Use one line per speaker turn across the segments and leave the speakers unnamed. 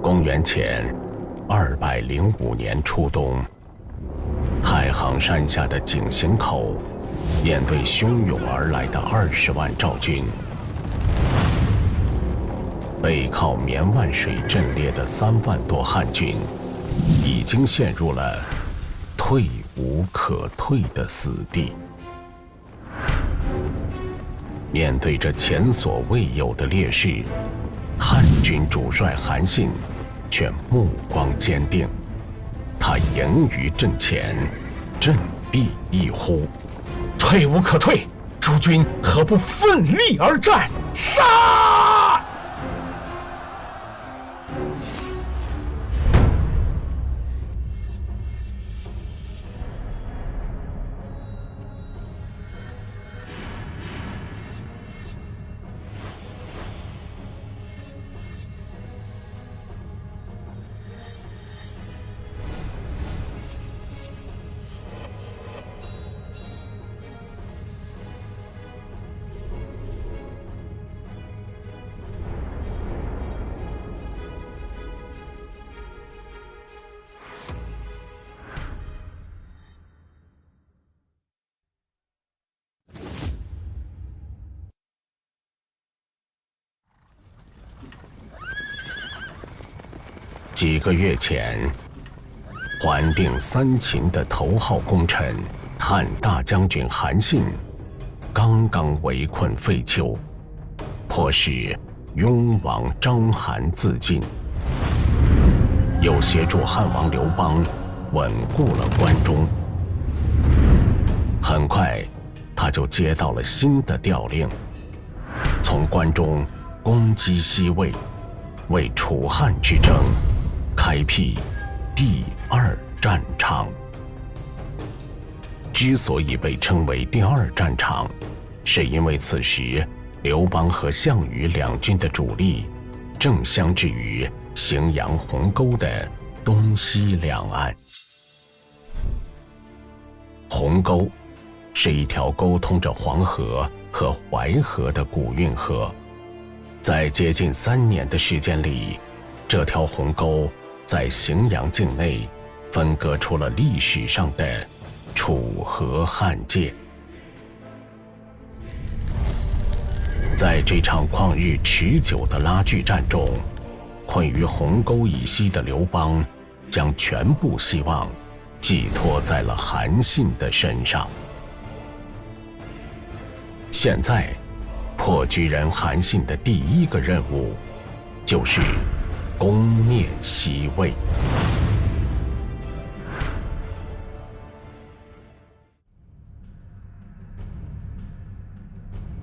公元前205年初冬，太行山下的井陉口，面对汹涌而来的20万赵军，背靠绵万水阵列的3万多汉军，已经陷入了退无可退的死地。面对着前所未有的劣势，汉军主帅韩信却目光坚定，他迎于阵前，振臂一呼：“
退无可退，诸军何不奋力而战？杀！”
几个月前，还定3秦的头号功臣汉大将军韩信，刚刚围困废丘，迫使雍王章邯自尽，又协助汉王刘邦稳固了关中。很快，他就接到了新的调令，从关中攻击西魏，为楚汉之争开辟第2战场。之所以被称为第2战场，是因为此时刘邦和项羽两军的主力正相置于荥阳鸿沟的东西两岸。鸿沟是一条沟通着黄河和淮河的古运河，在接近3年的时间里，这条鸿沟在荥阳境内分割出了历史上的楚河汉界。在这场旷日持久的拉锯战中，困于鸿沟以西的刘邦将全部希望寄托在了韩信的身上。现在，破局人韩信的第1个任务就是攻灭西魏。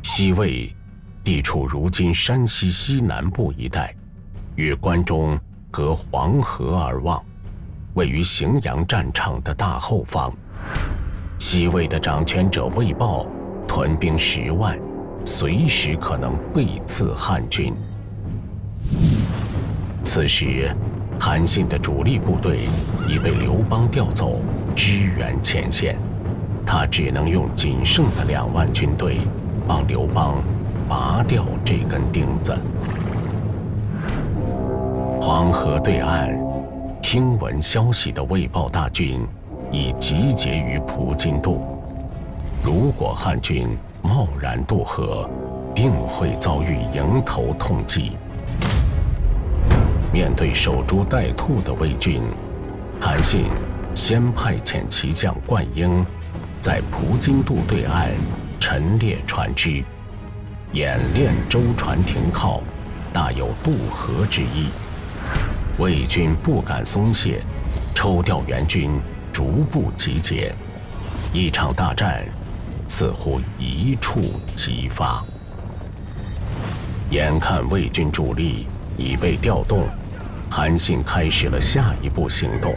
西魏地处如今山西西南部一带，与关中隔黄河而望，位于荥阳战场的大后方。西魏的掌权者魏豹屯兵10万，随时可能背刺汉军。此时，韩信的主力部队已被刘邦调走，支援前线，他只能用仅剩的2万军队帮刘邦拔掉这根钉子。黄河对岸，听闻消息的魏豹大军已集结于蒲津渡，如果汉军贸然渡河，定会遭遇迎头痛击。面对守株待兔的魏军，韩信先派遣骑将灌婴在蒲津渡对岸陈列船只，演练舟船停靠，大有渡河之意。魏军不敢松懈，抽调援军，逐步集结，一场大战似乎一触即发。眼看魏军主力已被调动，韩信开始了下一步行动。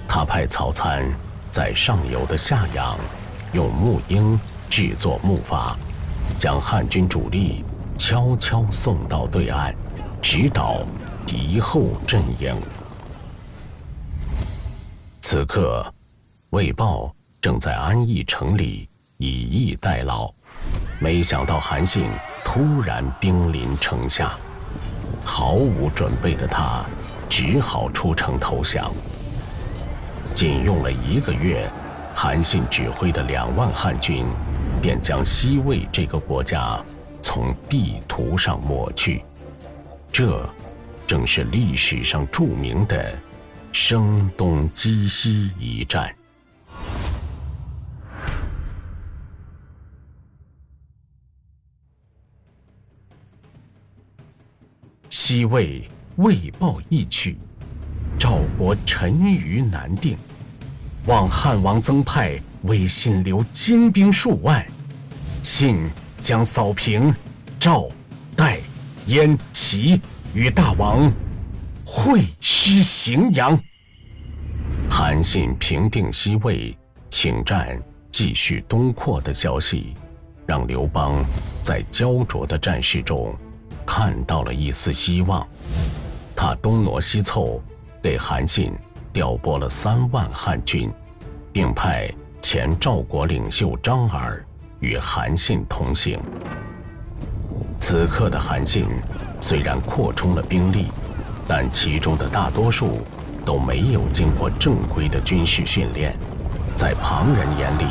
他派曹参在上游的下阳用木鹰制作木筏，将汉军主力悄悄送到对岸，直捣敌后阵营。此刻，魏豹正在安邑城里以逸待劳，没想到韩信突然兵临城下。毫无准备的他只好出城投降。仅用了1个月，韩信指挥的2万汉军便将西魏这个国家从地图上抹去。这正是历史上著名的声东击西一战。西魏魏豹易取，赵国陈余难定，望汉王曾派为信留精兵数万，信将扫平赵、代、燕、齐与大王会师荥阳。韩信平定西魏，请战继续东扩的消息，让刘邦在焦灼的战事中看到了一丝希望。他东挪西凑，给韩信调拨了3万汉军，并派前赵国领袖张耳与韩信同行。此刻的韩信虽然扩充了兵力，但其中的大多数都没有经过正规的军事训练，在旁人眼里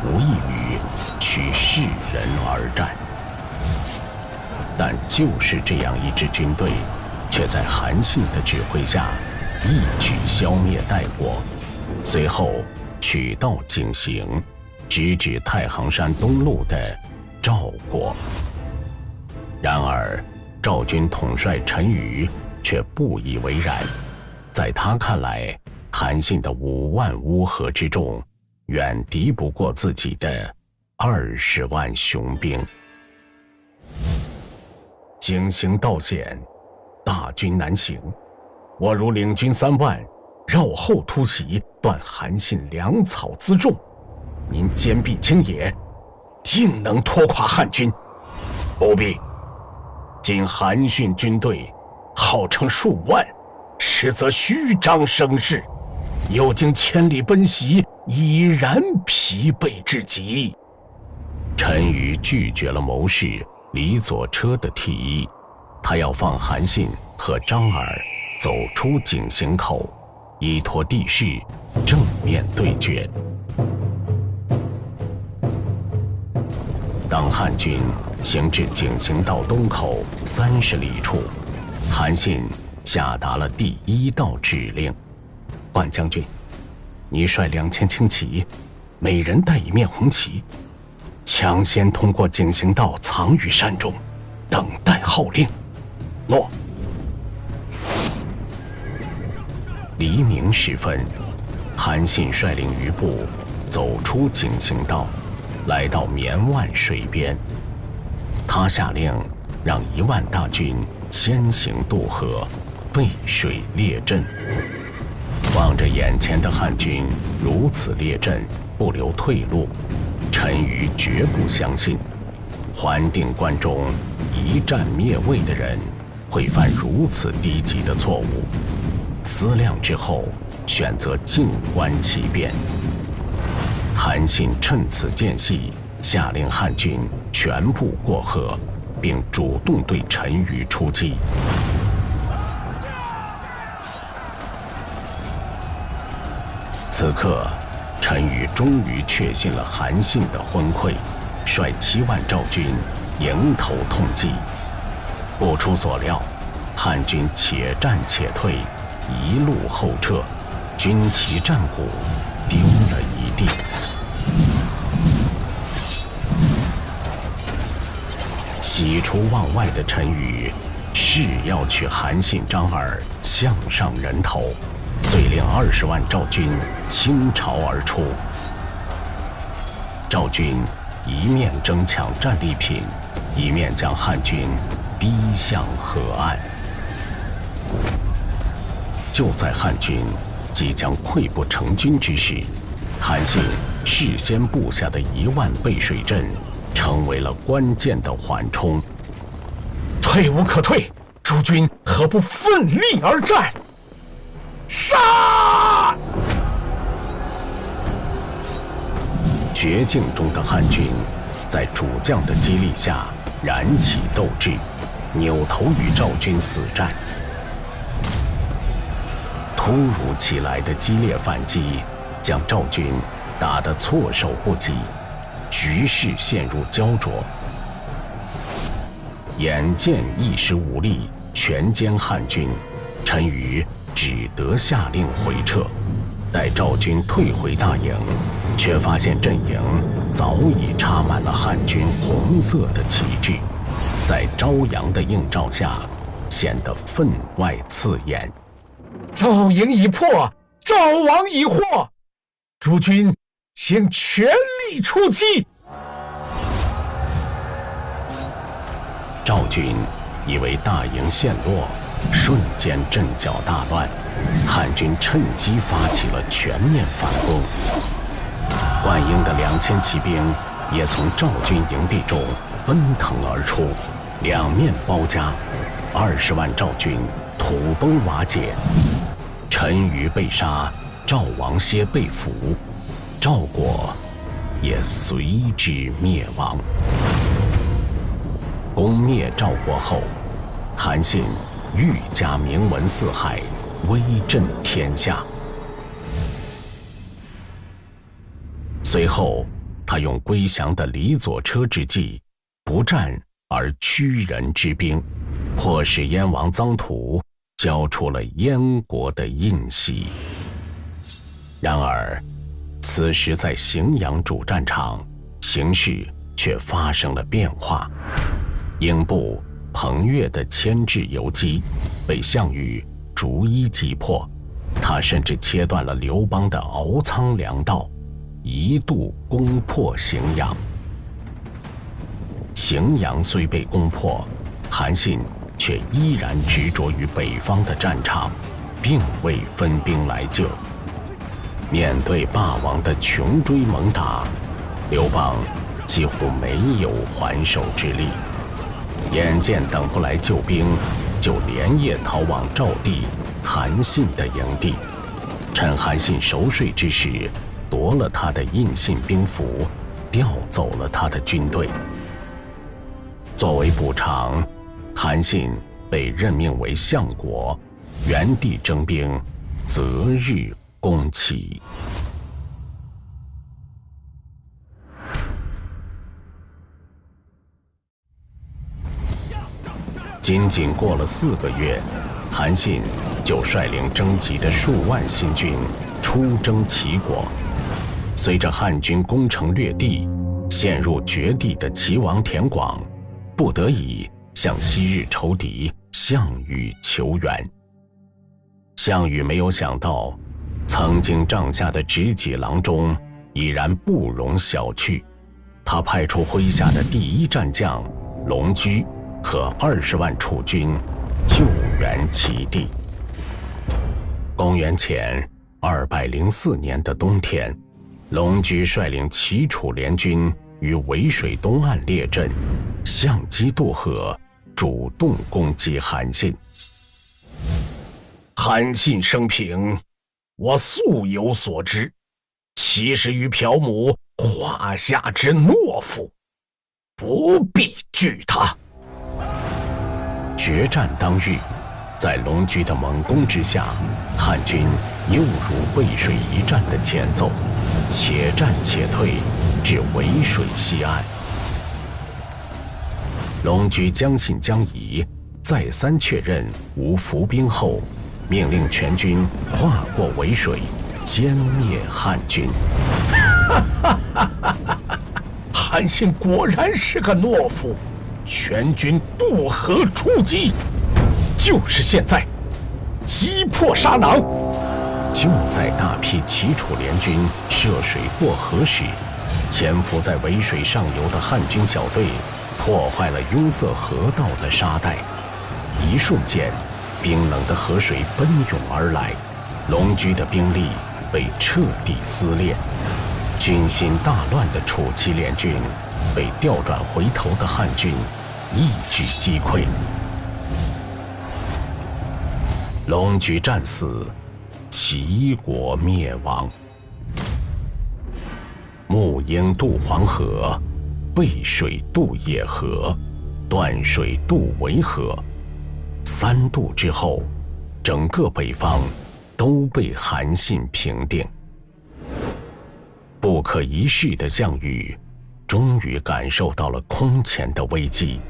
无异于取世人而战。但就是这样一支军队，却在韩信的指挥下一举消灭代国，随后取道景行，直指太行山东路的赵国。然而赵军统帅陈馀却不以为然，在他看来，韩信的5万乌合之众远敌不过自己的20万雄兵。景行道险，大军难行，我如领军3万，绕后突袭，断韩信粮草辎重，您坚壁清野，定能拖垮汉军。不必，今韩信军队号称数万，实则虚张声势，有经千里奔袭，已然疲惫至极。陈馀拒绝了谋士李左车的提议，他要放韩信和张耳走出井陉口，依托地势，正面对决。当汉军行至井陉道东口30里处，韩信下达了第1道指令：万将军，你率2000轻骑，每人带1面红旗，抢先通过井陉道，藏于山中，等待号令。诺。黎明时分，韩信率领余部走出井陉道，来到绵万水边。他下令让1万大军先行渡河，背水列阵。望着眼前的汉军如此列阵，不留退路，陈馀绝不相信还定关中一战灭魏的人会犯如此低级的错误。思量之后，选择静观其变。韩信趁此间隙，下令汉军全部过河，并主动对陈馀出击。此刻，陈馀终于确信了韩信的昏聩，率7万赵军迎头痛击。不出所料，汉军且战且退，一路后撤，军旗战鼓丢了一地。喜出望外的陈馀誓要取韩信、张耳项上人头，遂令20万赵军倾巢而出。赵军一面争抢战利品，一面将汉军逼向河岸。就在汉军即将溃不成军之时，韩信事先布下的1万背水阵成为了关键的缓冲。
退无可退，诸军何不奋力而战？杀！
绝境中的汉军在主将的激励下燃起斗志，扭头与赵军死战。突如其来的激烈反击，将赵军打得措手不及，局势陷入焦灼。眼见一时无力全歼汉军，陈馀只得下令回撤。待赵军退回大营，却发现阵营早已插满了汉军红色的旗帜，在朝阳的映照下，显得分外刺眼。
赵营已破，赵王已获，诸军请全力出击。
赵军以为大营陷落，瞬间阵脚大乱，汉军趁机发起了全面反攻。灌婴的2000骑兵也从赵军营地中奔腾而出，两面包夹，20万赵军土崩瓦解，陈馀被杀，赵王歇被俘，赵国也随之灭亡。攻灭赵国后，韩信愈加名闻四海，威震天下。随后，他用归降的李左车之计，不战而屈人之兵，迫使燕王臧荼交出了燕国的印玺。然而，此时在荥阳主战场，形势却发生了变化。英布彭越的牵制游击被项羽逐一击破，他甚至切断了刘邦的敖仓粮道，一度攻破荥阳。荥阳虽被攻破，韩信却依然执着于北方的战场，并未分兵来救。面对霸王的穷追猛打，刘邦几乎没有还手之力。眼见等不来救兵，就连夜逃往赵地韩信的营地，趁韩信熟睡之时，夺了他的印信兵符，调走了他的军队。作为补偿，韩信被任命为相国，原地征兵，择日攻齐。仅仅过了4个月，韩信就率领征集的数万新军出征齐国。随着汉军攻城略地，陷入绝地的齐王田广不得已向昔日仇敌项羽求援。项羽没有想到，曾经帐下的执戟郎中已然不容小觑，他派出麾下的第一战将龙驹和20万楚军救援齐地。公元前204年的冬天，龙驹率领齐楚联军于渭水东岸列阵，相机渡河，主动攻击韩信。
韩信生平，我素有所知，其实于朴母胯下之懦夫，不必惧他。
决战当日，在龙驹的猛攻之下，汉军又如渭水一战的前奏，且战且退，至渭水西岸。龙驹将信将疑，再三确认无伏兵后，命令全军跨过渭水，歼灭汉军。
韩信果然是个懦夫，全军渡河出击，就是现在，击破沙囊。
就在大批齐楚联军涉水过河时，潜伏在渭水上游的汉军小队破坏了拥塞河道的沙带，一瞬间，冰冷的河水奔涌而来，龙驹的兵力被彻底撕裂，军心大乱的楚齐联军被调转回头的汉军一举击溃。龙驹战死，齐国灭亡。沐英渡黄河，背水渡野河，断水渡渭河，3渡之后，整个北方都被韩信平定。不可一世的项羽终于感受到了空前的危机，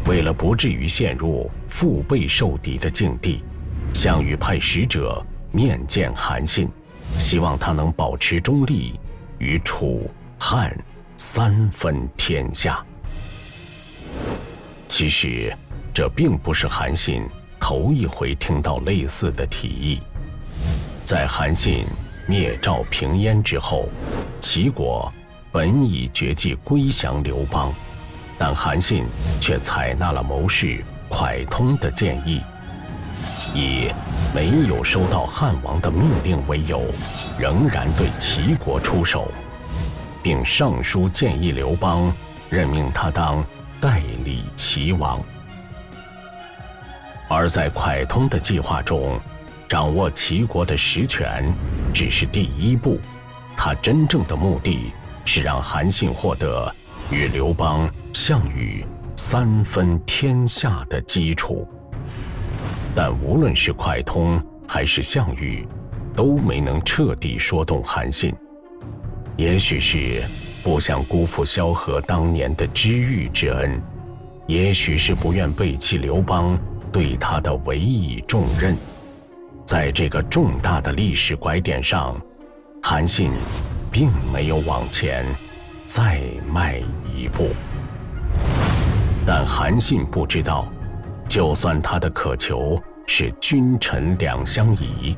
为了不至于陷入腹背受敌的境地，项羽派使者面见韩信，希望他能保持中立，与楚、汉3分天下。其实，这并不是韩信头一回听到类似的提议。在韩信灭赵平燕之后，齐国本已决计归降刘邦，但韩信却采纳了谋士蒯通的建议，以没有收到汉王的命令为由，仍然对齐国出手，并上书建议刘邦任命他当代理齐王。而在蒯通的计划中，掌握齐国的实权只是第一步，他真正的目的是让韩信获得与刘邦、项羽3分天下的基础。但无论是蒯通还是项羽，都没能彻底说动韩信。也许是不想辜负萧何当年的知遇之恩，也许是不愿背弃刘邦对他的委以重任。在这个重大的历史拐点上，韩信并没有往前再迈一步。但韩信不知道，就算他的渴求是君臣两相宜，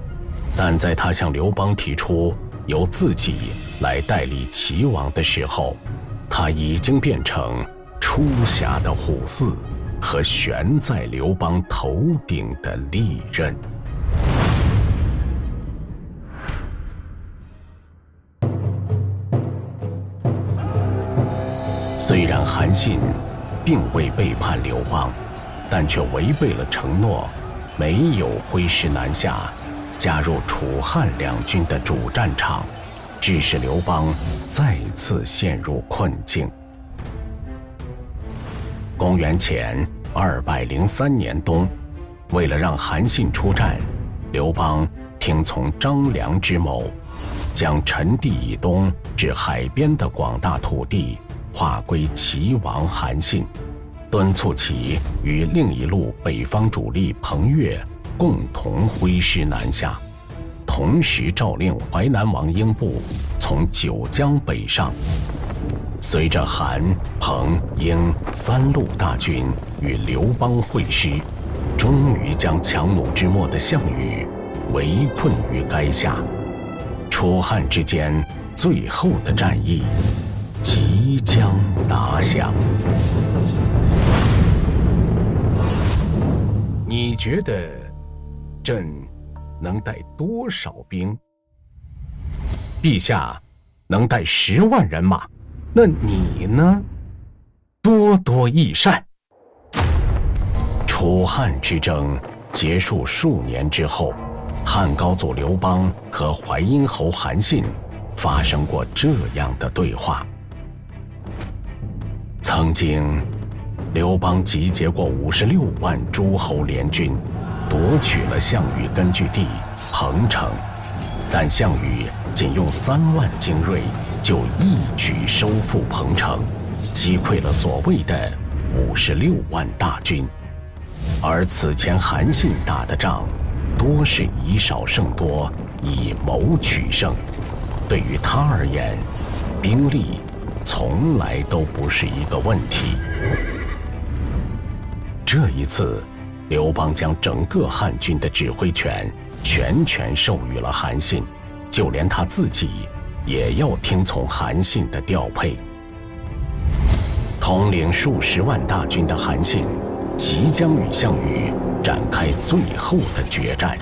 但在他向刘邦提出由自己来代理齐王的时候，他已经变成出匣的虎兕和悬在刘邦头顶的利刃。虽然韩信并未背叛刘邦，但却违背了承诺，没有挥师南下，加入楚汉两军的主战场，致使刘邦再次陷入困境。公元前203年冬，为了让韩信出战，刘邦听从张良之谋，将陈地以东至海边的广大土地划归齐王韩信，敦促其与另一路北方主力彭越共同挥师南下，同时诏令淮南王英布从九江北上。随着韩、彭、英3路大军与刘邦会师，终于将强弩之末的项羽围困于垓下。楚汉之间最后的战役即将打响。你觉得朕能带多少兵？陛下能带10万人马，那你呢？多多益善。楚汉之争结束数年之后，汉高祖刘邦和淮阴侯韩信发生过这样的对话。曾经，刘邦集结过56万诸侯联军，夺取了项羽根据地彭城，但项羽仅用3万精锐就一举收复彭城，击溃了所谓的56万大军。而此前韩信打的仗，多是以少胜多，以谋取胜。对于他而言，兵力从来都不是一个问题。这一次，刘邦将整个汉军的指挥权全权授予了韩信，就连他自己也要听从韩信的调配。统领数十万大军的韩信即将与项羽展开最后的决战。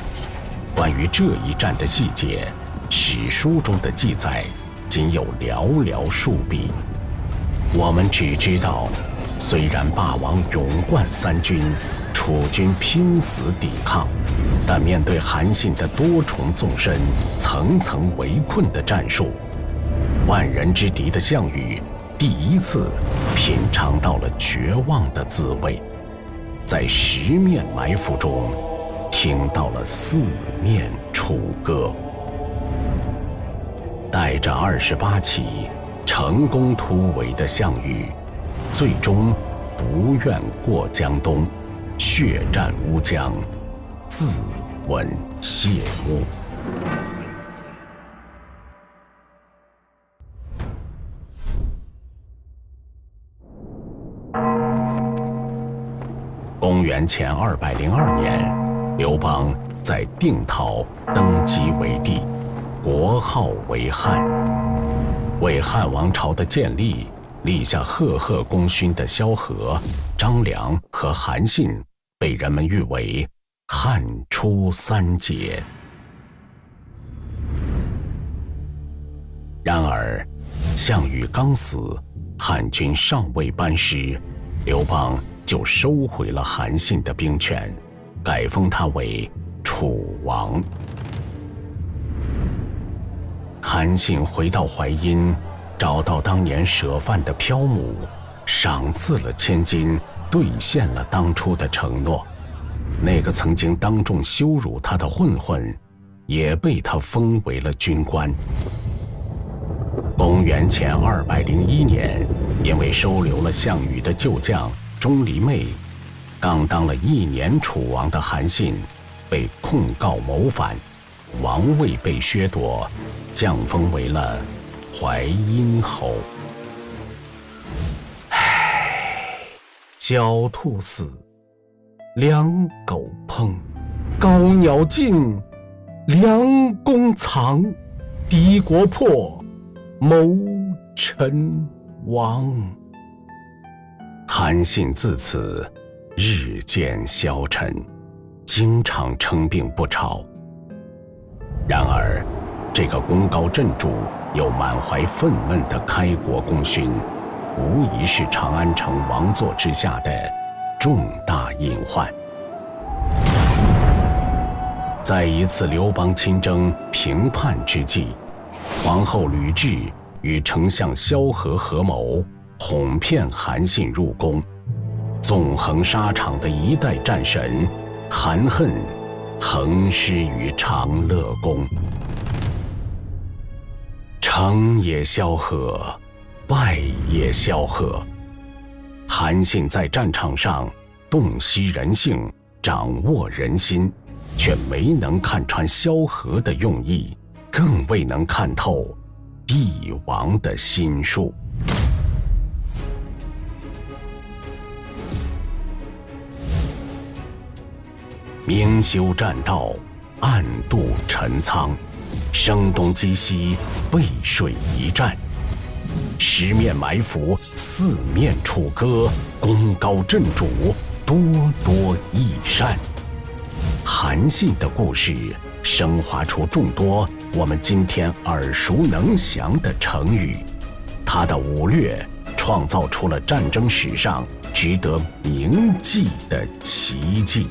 关于这一战的细节，史书中的记载仅有寥寥数笔。我们只知道，虽然霸王勇冠3军，楚军拼死抵抗，但面对韩信的多重纵深、层层围困的战术，万人之敌的项羽第一次品尝到了绝望的滋味，在十面埋伏中听到了四面楚歌。带着28骑成功突围的项羽，最终不愿过江东，血战乌江，自刎谢幕。公元前202年，刘邦在定陶登基为帝，国号为汉。为汉王朝的建立立下赫赫功勋的萧何、张良和韩信，被人们誉为汉初三杰。然而，项羽刚死，汉军尚未班师，刘邦就收回了韩信的兵权，改封他为楚王。韩信回到淮阴，找到当年舍饭的漂母，赏赐了千金，兑现了当初的承诺。那个曾经当众羞辱他的混混，也被他封为了军官。公元前201年，因为收留了项羽的旧将钟离昧，刚当了1年楚王的韩信被控告谋反，王位被削夺，降封为了淮阴侯。狡兔死，良狗烹，高鸟尽，良弓藏，敌国破，谋臣亡。韩信自此日渐消沉，经常称病不朝。然而，这个功高震主又满怀愤懑的开国功勋，无疑是长安城王座之下的重大隐患。在一次刘邦亲征平叛之际，皇后吕雉与丞相萧何合谋，哄骗韩信入宫。纵横沙场的一代战神韩恨横尸于长乐宫。成也萧何，败也萧何。韩信在战场上洞悉人性，掌握人心，却没能看穿萧何的用意，更未能看透帝王的心术。明修栈道，暗度陈仓，声东击西，背水一战，十面埋伏，四面楚歌，功高震主，多多益善。韩信的故事升华出众多我们今天耳熟能详的成语，他的武略创造出了战争史上值得铭记的奇迹。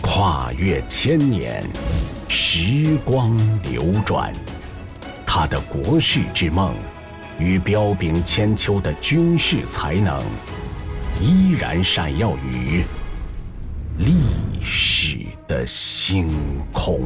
跨越千年，时光流转，他的国士之梦与彪炳千秋的军事才能，依然闪耀于历史的星空。